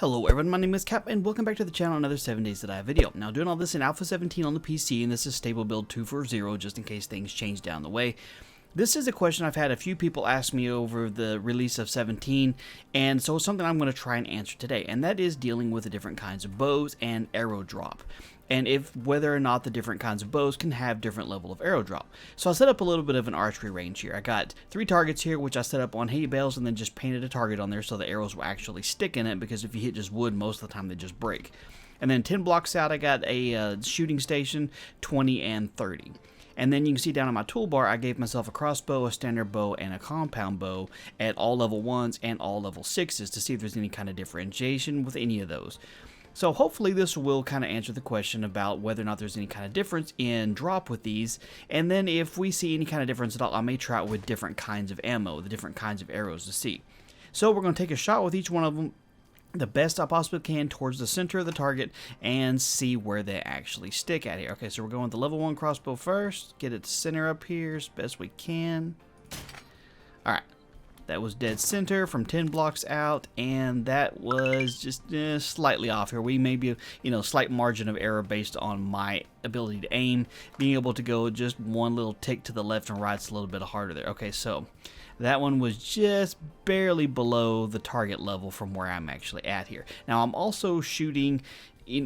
Hello everyone, my name is Cap and welcome back to the channel, another 7 Days to Die video. Now doing all this in Alpha 17 on the PC, and this is stable build 240 just in case things change down the way. This is a question I've had a few people ask me over the release of 17, and so it's something I'm going to try and answer today, and that is dealing with the different kinds of bows and arrow drop. And whether or not the different kinds of bows can have different level of arrow drop. So I set up a little bit of an archery range here. I got 3 targets here, which I set up on hay bales and then just painted a target on there so the arrows will actually stick in it, because if you hit just wood, most of the time they just break. And then 10 blocks out, I got a shooting station, 20 and 30. And then you can see down on my toolbar, I gave myself a crossbow, a standard bow, and a compound bow at all level 1s and all level 6s to see if there's any kind of differentiation with any of those. So hopefully this will kind of answer the question about whether or not there's any kind of difference in drop with these. And then if we see any kind of difference at all, I may try it with different kinds of ammo, the different kinds of arrows to see. So we're going to take a shot with each one of them the best I possibly can towards the center of the target and see where they actually stick at here. Okay, so we're going with the level 1 crossbow first. Get it to center up here as best we can. Alright. That was dead center from 10 blocks out, and that was just slightly off here. We may be, slight margin of error based on my ability to aim. Being able to go just one little tick to the left and right's a little bit harder there. Okay, so that one was just barely below the target level from where I'm actually at here. Now, I'm also shooting...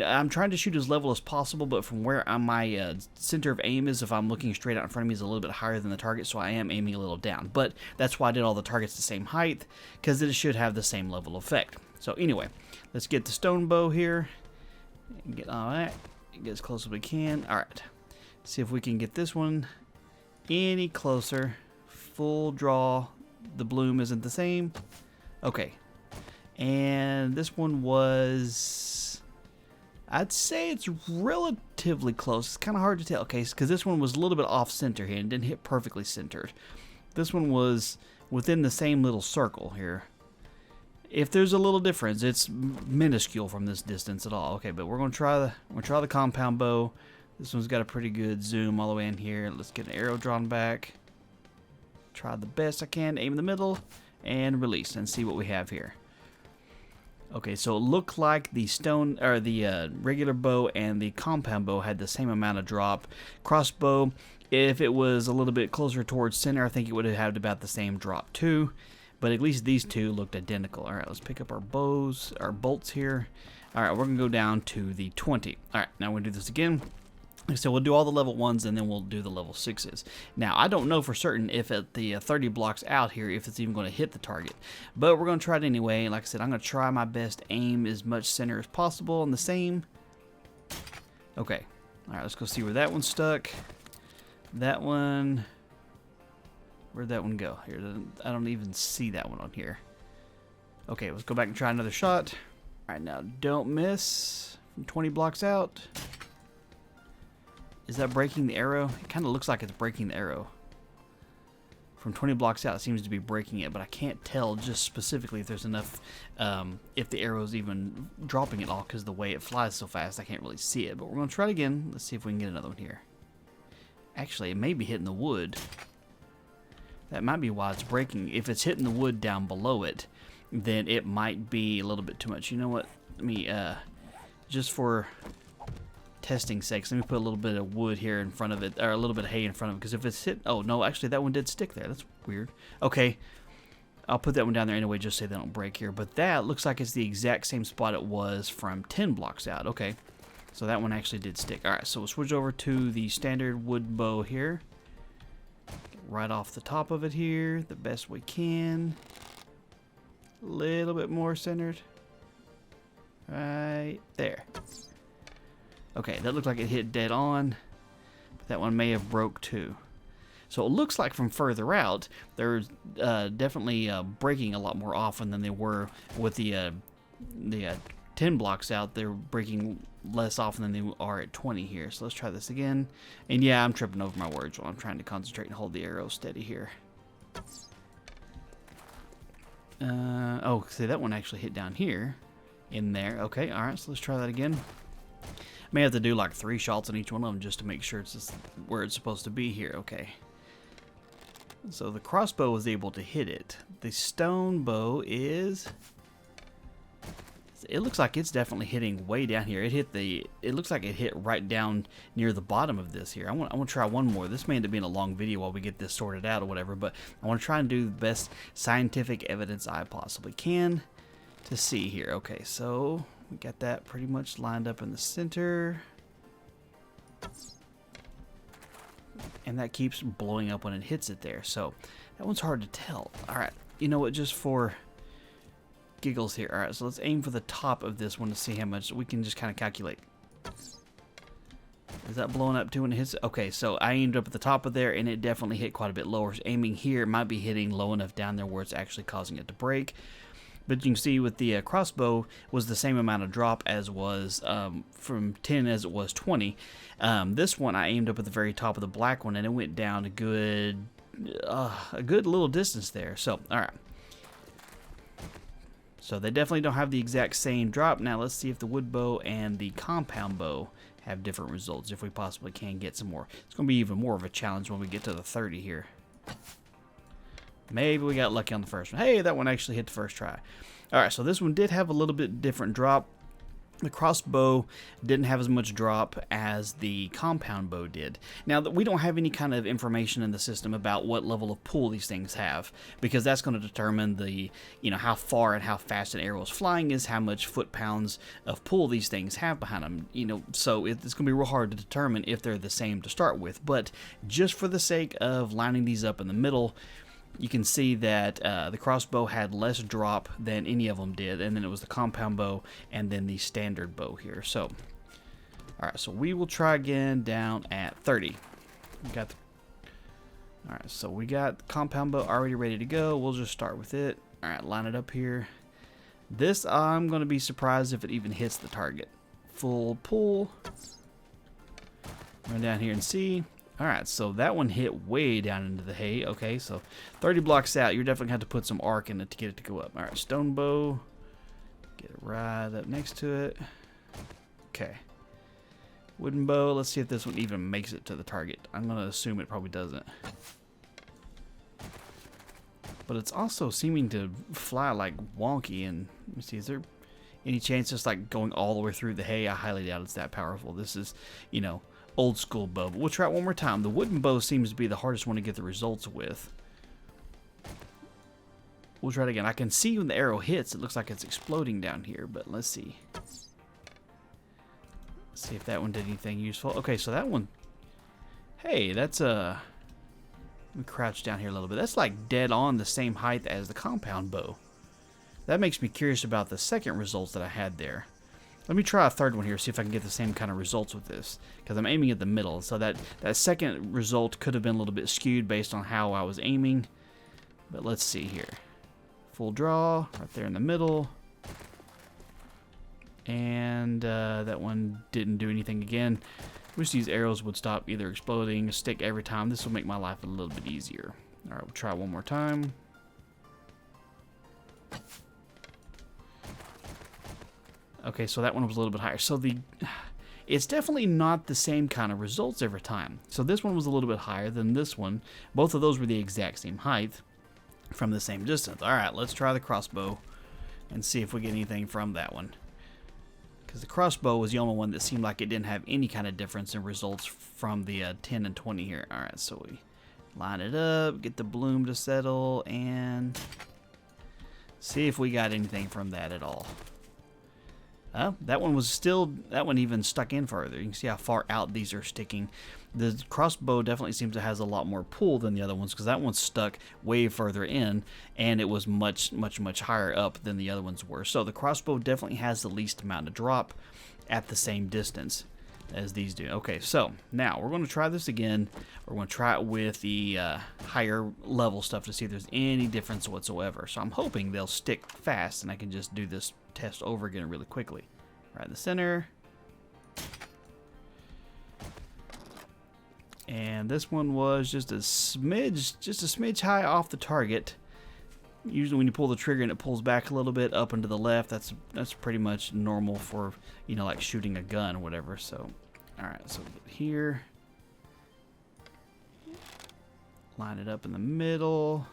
I'm trying to shoot as level as possible, but from where my center of aim is, if I'm looking straight out in front of me, is a little bit higher than the target, so I am aiming a little down. But that's why I did all the targets the same height, because it should have the same level effect. So anyway, let's get the stone bow here. Get all that. Get as close as we can. All right. See if we can get this one any closer. Full draw. The bloom isn't the same. Okay. And this one was... I'd say it's relatively close. It's kind of hard to tell. Okay, because this one was a little bit off center here and didn't hit perfectly centered. This one was within the same little circle here. If there's a little difference, it's minuscule from this distance at all. Okay, but we're gonna try the compound bow. This one's got a pretty good zoom all the way in here. Let's get an arrow drawn back. Try the best I can. Aim in the middle and release and see what we have here. Okay, so it looked like the stone or the regular bow and the compound bow had the same amount of drop. Crossbow, if it was a little bit closer towards center, I think it would have had about the same drop too. But at least these two looked identical. All right, let's pick up our bows, our bolts here. All right, we're gonna go down to the 20. All right, now we're gonna do this again. So we'll do all the level 1s and then we'll do the level 6s. Now, I don't know for certain if at the 30 blocks out here, if it's even going to hit the target. But we're going to try it anyway. Like I said, I'm going to try my best to aim as much center as possible on the same. Okay. All right, let's go see where that one's stuck. That one... Where'd that one go? Here, I don't even see that one on here. Okay, let's go back and try another shot. All right, now don't miss from 20 blocks out. Is that breaking the arrow? It kind of looks like it's breaking the arrow. From 20 blocks out, it seems to be breaking it, but I can't tell just specifically if there's enough, if the arrow's even dropping it all, because the way it flies so fast, I can't really see it. But we're going to try it again. Let's see if we can get another one here. Actually, it may be hitting the wood. That might be why it's breaking. If it's hitting the wood down below it, then it might be a little bit too much. You know what? Let me, just for... testing sakes, let me put a little bit of wood here in front of it, or a little bit of hay in front of it, because if it's hit, oh no, actually that one did stick there. That's weird. Okay, I'll put that one down there anyway, just so they don't break here. But that looks like it's the exact same spot it was from 10 blocks out. Okay, so that one actually did stick. All right, so we'll switch over to the standard wood bow here. Get right off the top of it here, the best we can. A little bit more centered. Right there. Okay, that looked like it hit dead on, but that one may have broke too. So it looks like from further out, they're definitely breaking a lot more often than they were with the 10 blocks out. They're breaking less often than they are at 20 here. So let's try this again. And yeah, I'm tripping over my words while I'm trying to concentrate and hold the arrow steady here. Oh, see, that one actually hit down here in there. Okay, all right, so let's try that again. May have to do like 3 shots on each one of them just to make sure it's just where it's supposed to be here. Okay. So the crossbow was able to hit it. The stone bow is It looks like it's definitely hitting way down here. It looks like it hit right down near the bottom of this here. I want to try one more. This may end up being a long video while we get this sorted out or whatever, but I want to try and do the best scientific evidence I possibly can to see here. Okay, so we got that pretty much lined up in the center. And that keeps blowing up when it hits it there. So that one's hard to tell. All right, you know what, just for giggles here. All right, so let's aim for the top of this one to see how much we can just kind of calculate. Is that blowing up too when it hits? Okay, so I aimed up at the top of there and it definitely hit quite a bit lower. So aiming here, it might be hitting low enough down there where it's actually causing it to break. But you can see with the crossbow was the same amount of drop as was from 10 as it was 20. This one I aimed up at the very top of the black one and it went down a good little distance there. So, all right. So they definitely don't have the exact same drop. Now let's see if the wood bow and the compound bow have different results, if we possibly can get some more. It's going to be even more of a challenge when we get to the 30 here. Maybe we got lucky on the first one. Hey, that one actually hit the first try. Alright, so this one did have a little bit different drop. The crossbow didn't have as much drop as the compound bow did. Now, we don't have any kind of information in the system about what level of pull these things have, because that's going to determine the, how far and how fast an arrow is flying is how much foot-pounds of pull these things have behind them. So it's going to be real hard to determine if they're the same to start with. But just for the sake of lining these up in the middle, you can see that the crossbow had less drop than any of them did, and then it was the compound bow and then the standard bow here. So, alright, so we will try again down at 30. Alright, so we got the compound bow already ready to go. We'll just start with it. Alright, line it up here. This, I'm going to be surprised if it even hits the target. Full pull. Run down here and see. Alright, so that one hit way down into the hay. Okay, so 30 blocks out, you're definitely going to have to put some arc in it to get it to go up. Alright, stone bow. Get it right up next to it. Okay. Wooden bow. Let's see if this one even makes it to the target. I'm going to assume it probably doesn't. But it's also seeming to fly like wonky. And let me see, is there any chance it's like going all the way through the hay? I highly doubt it's that powerful. This is, old school bow, but we'll try it one more time. The wooden bow seems to be the hardest one to get the results with. We'll try it again. I can see when the arrow hits, it looks like it's exploding down here, but let's see. Let's see if that one did anything useful. Okay, so that one, hey, that's let me crouch down here a little bit. That's like dead on the same height as the compound bow. That makes me curious about the second results that I had there. Let me try a third one here, see if I can get the same kind of results with this, because I'm aiming at the middle, so that second result could have been a little bit skewed based on how I was aiming. But let's see here. Full draw, right there in the middle. And that one didn't do anything again. Wish these arrows would stop either exploding or stick every time. This will make my life a little bit easier. Alright, we'll try one more time. Okay, so that one was a little bit higher. So it's definitely not the same kind of results every time. So this one was a little bit higher than this one. Both of those were the exact same height from the same distance. All right, let's try the crossbow and see if we get anything from that one. Because the crossbow was the only one that seemed like it didn't have any kind of difference in results from the 10 and 20 here. All right, so we line it up, get the bloom to settle, and see if we got anything from that at all. That one even stuck in further. You can see how far out these are sticking. The crossbow definitely seems to has a lot more pull than the other ones, because that one's stuck way further in, and it was much higher up than the other ones were. So the crossbow definitely has the least amount of drop at the same distance as these do. Okay, so now we're going to try this again. We're going to try it with the higher level stuff to see if there's any difference whatsoever. So I'm hoping they'll stick fast and I can just do this test over again really quickly. Right in the center. And this one was just a smidge high off the target. Usually when you pull the trigger and it pulls back a little bit up and to the left, that's pretty much normal for, like shooting a gun or whatever. So, all right, so here, line it up in the middle.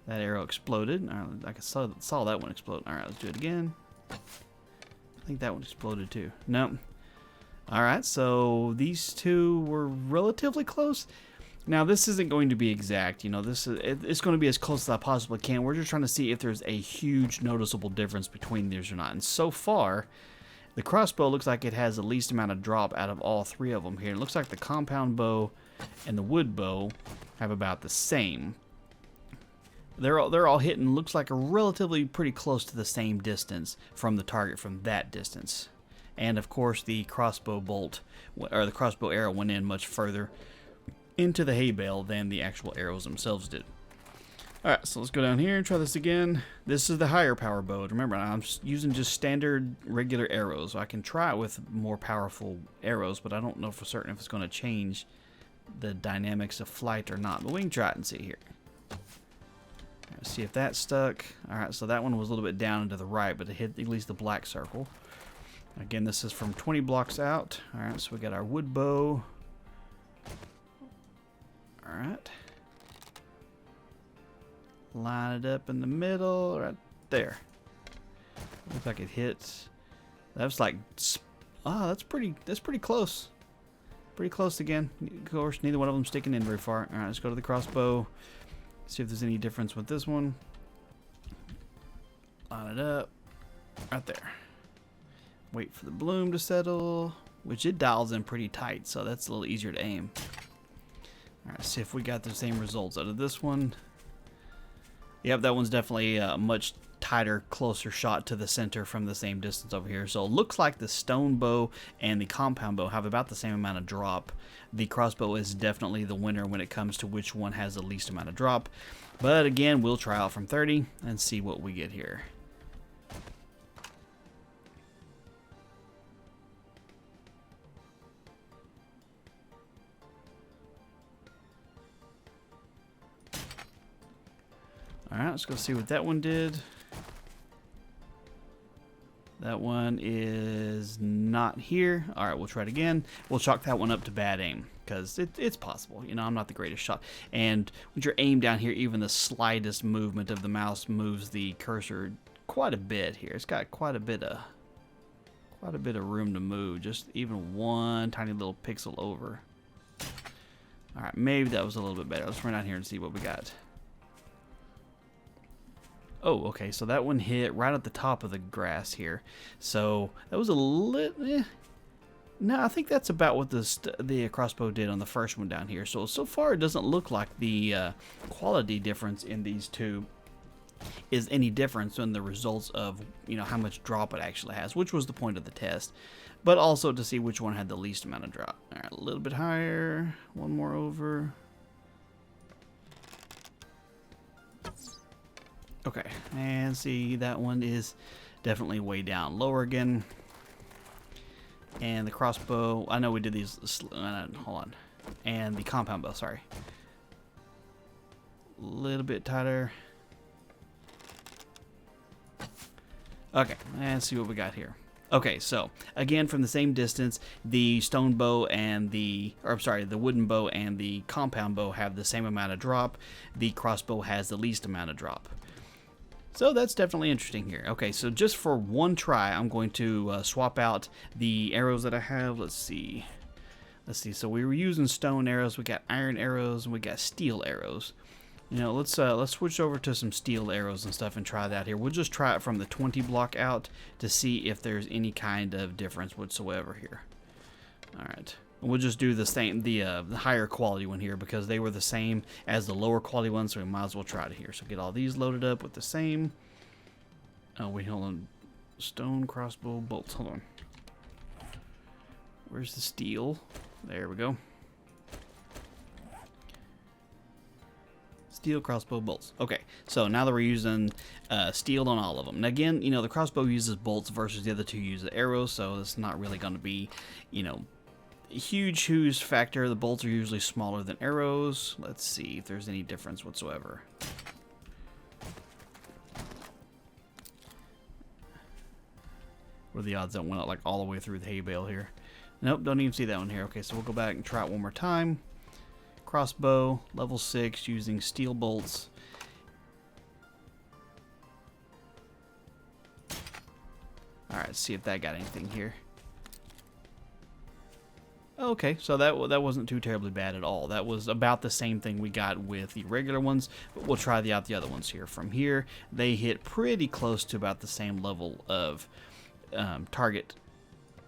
That arrow exploded. All right, I saw that one explode. All right, let's do it again. I think that one exploded too. Nope. All right, so these two were relatively close. Now, this isn't going to be exact. You know, it's going to be as close as I possibly can. We're just trying to see if there's a huge noticeable difference between these or not. And so far, the crossbow looks like it has the least amount of drop out of all three of them here. It looks like the compound bow and the wood bow have about the same. They're all hitting, looks like a relatively pretty close to the same distance from the target from that distance. And of course the crossbow bolt, or the crossbow arrow, went in much further into the hay bale than the actual arrows themselves did. Alright, so let's go down here and try this again. This is the higher power bow. Remember, I'm using just standard regular arrows. I can try it with more powerful arrows, but I don't know for certain if it's going to change the dynamics of flight or not. But we can try it and see here. Let's see if that stuck. Alright, so that one was a little bit down and to the right, but it hit at least the black circle. Again, this is from 20 blocks out. Alright, so we got our wood bow. Alright. Line it up in the middle, right there. Looks like it hits. That's like, that's pretty close. Pretty close again. Of course, neither one of them sticking in very far. Alright, let's go to the crossbow. See if there's any difference with this one. Line it up. Right there. Wait for the bloom to settle, which it dials in pretty tight, so that's a little easier to aim. Alright, see if we got the same results out of this one. Yep, that one's definitely a much tighter, closer shot to the center from the same distance over here. So it looks like the stone bow and the compound bow have about the same amount of drop. The crossbow is definitely the winner when it comes to which one has the least amount of drop. But again, we'll try out from 30 and see what we get here. Alright, let's go see what that one did. That one is not here. Alright, we'll try it again. We'll chalk that one up to bad aim, because it's possible. You know, I'm not the greatest shot. And with your aim down here, even the slightest movement of the mouse moves the cursor quite a bit here. It's got quite a bit of room to move. Just even one tiny little pixel over. Alright, maybe that was a little bit better. Let's run out here and see what we got. Oh, okay, so that one hit right at the top of the grass here. So that was a little... No, I think that's about what the crossbow did on the first one down here. So far it doesn't look like the quality difference in these two is any difference in the results of, you know, how much drop it actually has, which was the point of the test. But also to see which one had the least amount of drop. All right, a little bit higher, one more over. Okay, and see, that one is definitely way down lower again. And the crossbow, I know we did these, hold on. And the compound bow, sorry. A little bit tighter. Okay, and see what we got here. Okay, so, again, from the same distance, the stone bow and the wooden bow and the compound bow have the same amount of drop. The crossbow has the least amount of drop. So that's definitely interesting here. Okay, so just for one try, I'm going to swap out the arrows that I have. Let's see. So we were using stone arrows. We got iron arrows and we got steel arrows. You know, let's switch over to some steel arrows and stuff and try that here. We'll just try it from the 20 block out to see if there's any kind of difference whatsoever here. All right. We'll just do the same, the higher quality one here because they were the same as the lower quality one, so we might as well try it here. So get all these loaded up with the same. Oh wait, hold on. Stone crossbow bolts. Hold on. Where's the steel? There we go. Steel crossbow bolts. Okay, so now that we're using steel on all of them. Now again, you know, the crossbow uses bolts versus the other two use arrows, so it's not really going to be, you know, huge factor. The bolts are usually smaller than arrows. Let's see if there's any difference whatsoever. What are the odds that went out like all the way through the hay bale here? Nope, don't even see that one here. Okay, so we'll go back and try it one more time. Crossbow, level 6, using steel bolts. let's see if that got anything here. Okay, so that wasn't too terribly bad at all. That was about the same thing we got with the regular ones, but we'll try out the other ones here. From here, they hit pretty close to about the same level of target.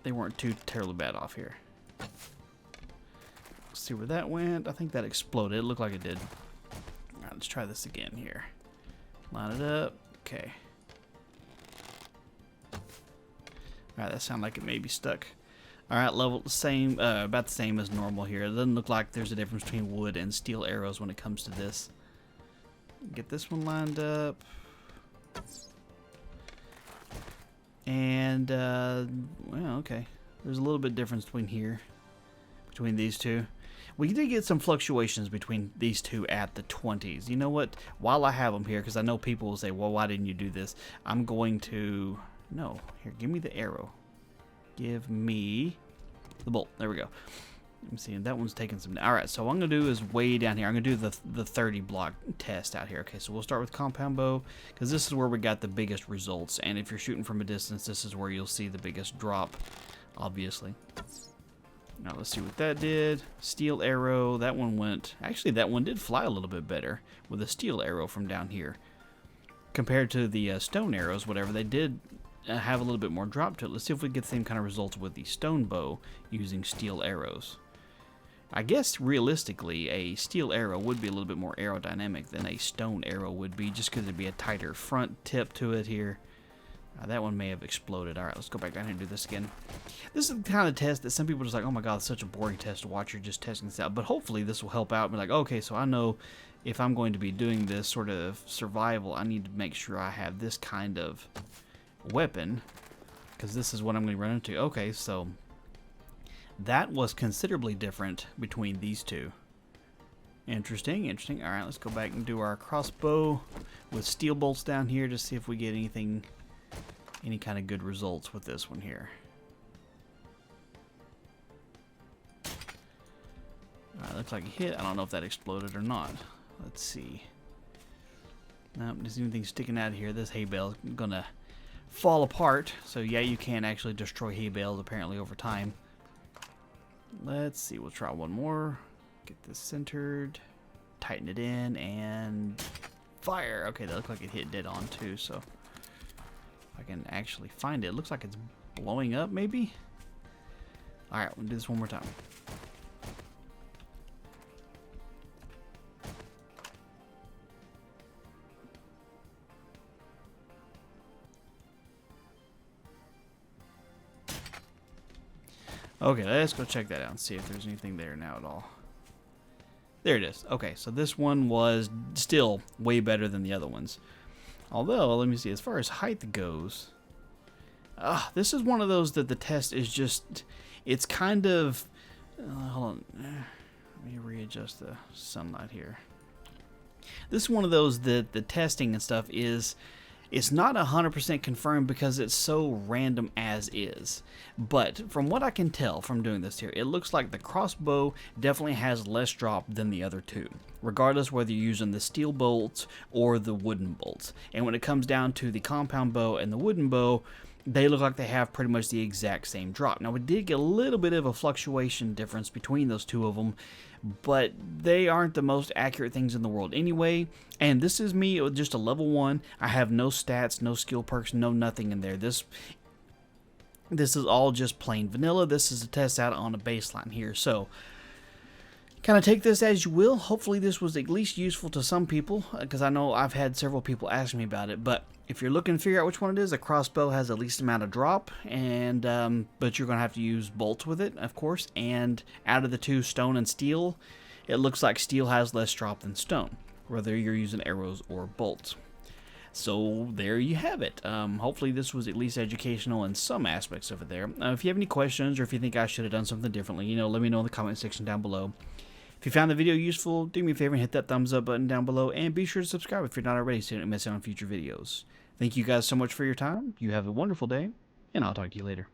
They weren't too terribly bad off here. Let's see where that went. I think that exploded. It looked like it did. All right, let's try this again here. Line it up. Okay. All right, that sounded like it may be stuck. All right, level the same, about the same as normal here. It doesn't look like there's a difference between wood and steel arrows when it comes to this. Get this one lined up. And, well, okay. There's a little bit difference between these two. We did get some fluctuations between these two at the 20s. You know what? While I have them here, because I know people will say, well, why didn't you do this? I'm going to, no, here, give me the arrow. Give me the bolt. There we go. Let me see. That one's taking some. All right. So what I'm gonna do is way down here. I'm gonna do the 30 block test out here. Okay. So we'll start with compound bow because this is where we got the biggest results. And if you're shooting from a distance, this is where you'll see the biggest drop, obviously. Now let's see what that did. Steel arrow. That one went. Actually, that one did fly a little bit better with a steel arrow from down here compared to the stone arrows. Whatever they did. Have a little bit more drop to it. Let's see if we get the same kind of results with the stone bow using steel arrows. I guess realistically a steel arrow would be a little bit more aerodynamic than a stone arrow would be, just because there'd be a tighter front tip to it here. That one may have exploded. Alright, let's go back down here and do this again. This is the kind of test that some people are just like, oh my god, it's such a boring test to watch. You're just testing this out. But hopefully this will help out and be like, okay, so I know if I'm going to be doing this sort of survival, I need to make sure I have this kind of weapon, because this is what I'm going to run into. Okay, so that was considerably different between these two. Interesting. All right, let's go back and do our crossbow with steel bolts down here to see if we get anything, any kind of good results with this one here. All right, looks like it hit. I don't know if that exploded or not. Let's see. Nope, there's anything sticking out of here. This hay bale is gonna fall apart. So yeah, you can actually destroy hay bales apparently over time. Let's see, we'll try one more. Get this centered, tighten it in, and fire. Okay, that looks like it hit dead on too, so if I can actually find it. It looks like it's blowing up maybe. Alright, we'll do this one more time. Okay, let's go check that out and see if there's anything there now at all. There it is. Okay, so this one was still way better than the other ones. Although, let me see, as far as height goes, this is one of those that the test is just, it's kind of, hold on, let me readjust the sunlight here. This is one of those that the testing and stuff is, it's not 100% confirmed because it's so random as is. But from what I can tell from doing this here, it looks like the crossbow definitely has less drop than the other two, regardless whether you're using the steel bolts or the wooden bolts. And when it comes down to the compound bow and the wooden bow, they look like they have pretty much the exact same drop. Now, we did get a little bit of a fluctuation difference between those two of them, but they aren't the most accurate things in the world anyway. And this is me, just a level 1. I have no stats, no skill perks, no nothing in there. This is all just plain vanilla. This is a test out on a baseline here. So, kind of take this as you will. Hopefully this was at least useful to some people, because I know I've had several people ask me about it. But if you're looking to figure out which one it is, a crossbow has the least amount of drop, and but you're going to have to use bolts with it, of course. And out of the two, stone and steel, it looks like steel has less drop than stone, whether you're using arrows or bolts. So there you have it. Hopefully this was at least educational in some aspects of it there. If you have any questions, or if you think I should have done something differently, let me know in the comment section down below. If you found the video useful, do me a favor and hit that thumbs up button down below, and be sure to subscribe if you're not already so you don't miss out on future videos. Thank you guys so much for your time. You have a wonderful day, and I'll talk to you later.